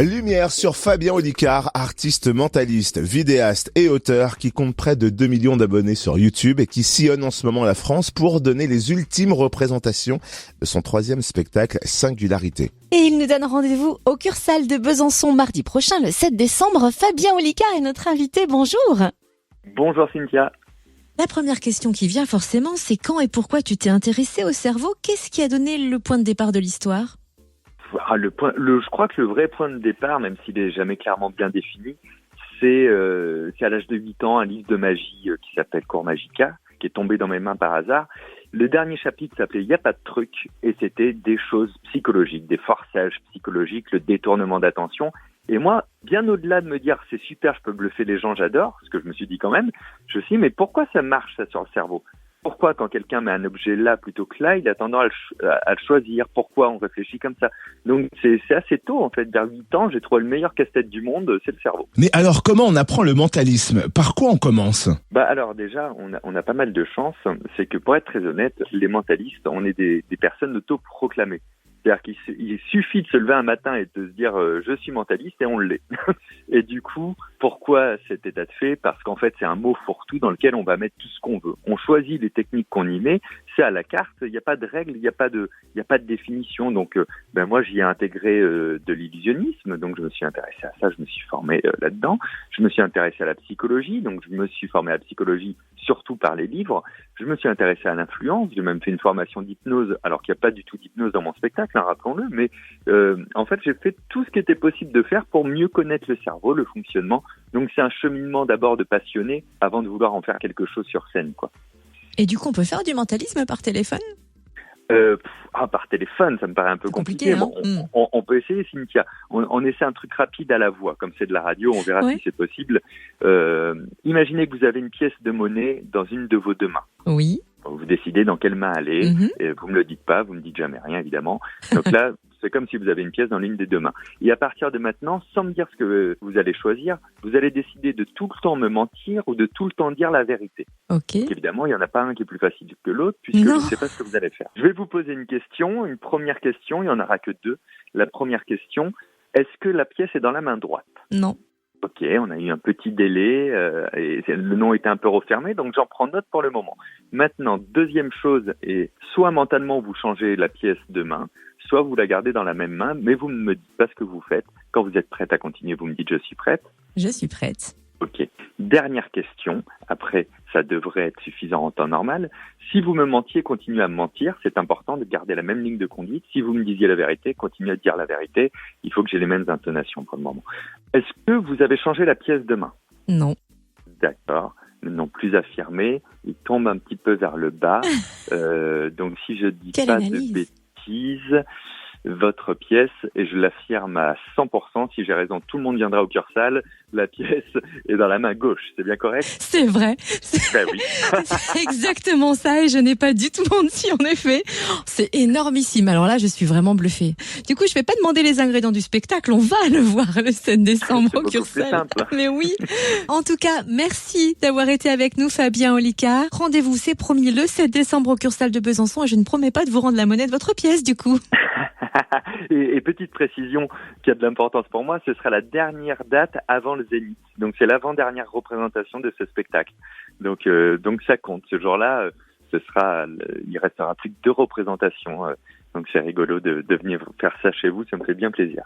Lumière sur Fabien Olicard, artiste mentaliste, vidéaste et auteur qui compte près de 2 millions d'abonnés sur YouTube et qui sillonne en ce moment la France pour donner les ultimes représentations de son 3e spectacle Singularité. Et il nous donne rendez-vous au Cursal de Besançon mardi prochain, le 7 décembre. Fabien Olicard est notre invité. Bonjour. Bonjour Cynthia. La première question qui vient forcément, c'est quand et pourquoi tu t'es intéressé au cerveau? Qu'est-ce qui a donné le point de départ de l'histoire? Je crois que le vrai point de départ, même s'il est jamais clairement bien défini, c'est à l'âge de 8 ans, un livre de magie qui s'appelle Cours Magica, qui est tombé dans mes mains par hasard. Le dernier chapitre s'appelait « Y a pas de truc » et c'était des choses psychologiques, des forçages psychologiques, le détournement d'attention. Et moi, bien au-delà de me dire « c'est super, je peux bluffer les gens, j'adore », ce que je me suis dit quand même, je me suis dit « mais pourquoi ça marche ça sur le cerveau ?» Pourquoi, quand quelqu'un met un objet là plutôt que là, il a tendance à le choisir? Pourquoi on réfléchit comme ça? Donc, c'est assez tôt, en fait. Vers 8 ans, j'ai trouvé le meilleur casse-tête du monde, c'est le cerveau. Mais alors, comment on apprend le mentalisme? Par quoi on commence? Alors déjà, on a pas mal de chance. C'est que, pour être très honnête, les mentalistes, on est des personnes autoproclamées. C'est-à-dire qu'il suffit de se lever un matin et de se dire je suis mentaliste et on l'est. Et du coup, pourquoi cet état de fait? Parce qu'en fait, c'est un mot fourre-tout dans lequel on va mettre tout ce qu'on veut. On choisit les techniques qu'on y met, c'est à la carte, il n'y a pas de règles, il n'y a pas de définition. Donc moi j'y ai intégré de l'illusionnisme, donc je me suis intéressé à ça, je me suis formé là-dedans. Je me suis intéressé à la psychologie, donc je me suis formé à la psychologie surtout par les livres. Je me suis intéressé à l'influence, j'ai même fait une formation d'hypnose, alors qu'il n'y a pas du tout d'hypnose dans mon spectacle, rappelons-le, mais en fait j'ai fait tout ce qui était possible de faire pour mieux connaître le cerveau, le fonctionnement. Donc c'est un cheminement d'abord de passionné avant de vouloir en faire quelque chose sur scène, quoi. Et du coup, on peut faire du mentalisme par téléphone? Par téléphone, ça me paraît un peu compliqué. Hein. On peut essayer, Cynthia. On essaie un truc rapide à la voix, comme c'est de la radio, on verra si c'est possible. Imaginez que vous avez une pièce de monnaie dans une de vos deux mains. Oui. Vous décidez dans quelle main elle est, et vous me le dites pas, vous me dites jamais rien, évidemment. Donc là, c'est comme si vous avez une pièce dans l'une des deux mains. Et à partir de maintenant, sans me dire ce que vous allez choisir, vous allez décider de tout le temps me mentir ou de tout le temps dire la vérité. Ok. Donc évidemment, il n'y en a pas un qui est plus facile que l'autre, puisque je ne sais pas ce que vous allez faire. Je vais vous poser une question, une première question, il n'y en aura que 2. La première question, est-ce que la pièce est dans la main droite? Non. Ok, on a eu un petit délai et le nom était un peu refermé, donc j'en prends note pour le moment. Maintenant, deuxième chose, et soit mentalement vous changez la pièce de main, soit vous la gardez dans la même main, mais vous ne me dites pas ce que vous faites. Quand vous êtes prête à continuer, vous me dites « je suis prête ». Je suis prête. Ok. Dernière question. Après, ça devrait être suffisant en temps normal. Si vous me mentiez, continuez à me mentir. C'est important de garder la même ligne de conduite. Si vous me disiez la vérité, continuez à dire la vérité. Il faut que j'ai les mêmes intonations pour le moment. Est-ce que vous avez changé la pièce de main? Non. D'accord. Non plus affirmé. Il tombe un petit peu vers le bas. Donc, si je dis Quelle pas analyse. de bêtises, votre pièce, et je l'affirme à 100%, si j'ai raison, tout le monde viendra au Cursal, la pièce est dans la main gauche, c'est bien correct? C'est vrai. Ben oui. C'est exactement ça et je n'ai pas du tout menti en effet. C'est énormissime. Alors là, je suis vraiment bluffée. Du coup, je vais pas demander les ingrédients du spectacle. On va le voir le 7 décembre au Cursal. C'est simple. Mais oui. En tout cas, merci d'avoir été avec nous, Fabien Olicard. Rendez-vous, c'est promis, le 7 décembre au Cursal de Besançon et je ne promets pas de vous rendre la monnaie de votre pièce du coup. Et petite précision qui a de l'importance pour moi, ce sera la dernière date avant le Zénith. Donc c'est l'avant-dernière représentation de ce spectacle. Donc ça compte. Ce jour-là, il restera plus que 2 représentations. Donc c'est rigolo de venir faire ça chez vous, ça me fait bien plaisir.